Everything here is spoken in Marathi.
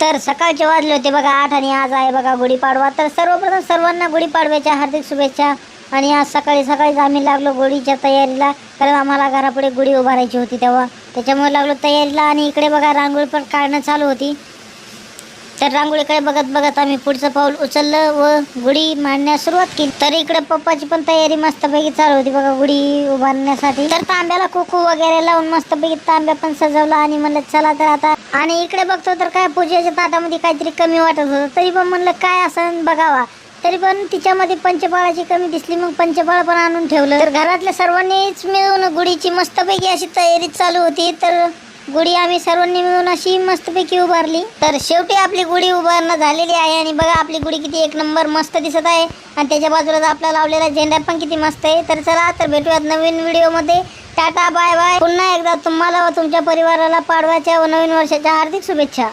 तर सकाळचे वाजले होते बघा 8 आणि आज आहे बघा गुढीपाडवा। तर सर्वप्रथम सर्वांना गुढीपाडव्याच्या हार्दिक शुभेच्छा। आणि आज सकाळी सकाळीच आम्ही लागलो गुढीच्या तयारीला, कारण आम्हाला घरापुढे गुढी उभारायची होती तेव्हा, त्याच्यामुळे लागलो तयारीला। आणि इकडे बघा रांगोळी पण काढणं चालू होती। तर रांगोळीकडे बघत बघत आम्ही पुढचं पाऊल उचललं व गुढी मांडण्यास सुरुवात केली। तर इकडे पप्पाची पण तयारी मस्तपैकी चालू होती बघा गुढी उभारण्यासाठी। तर तांब्याला कुकू वगैरे लावून मस्तपैकी तांब्या पण सजवला आणि म्हणलं चला तर आता। आणि इकडे बघतो तर काय पूजेच्या ताटामध्ये काहीतरी कमी वाटत होतं, तरी पण म्हणलं काय असं बघावा, तरी पण तिच्यामध्ये पंचफळाची कमी दिसली, मग पंचफळ पण आणून ठेवलं। तर घरातल्या सर्वांनीच मिळून गुढीची मस्तपैकी अशी तयारी चालू होती। तर गुढी आम्ही सर्वांनी मिळून अशी मस्तपैकी उभारली। तर शेवटी आपली गुढी उभारणं झालेली आहे आणि बघा आपली गुढी किती एक नंबर मस्त दिसत आहे आणि त्याच्या बाजूला आपला लावलेला झेंडा पण किती मस्त आहे। तर चला तर भेटूयात नवीन व्हिडिओमध्ये। Tata bye bye. पुन्हा एकदा तुम्हाला व तुमच्या परिवाराला पाडव्याच्या व नवीन वर्षाच्या हार्दिक शुभेच्छा।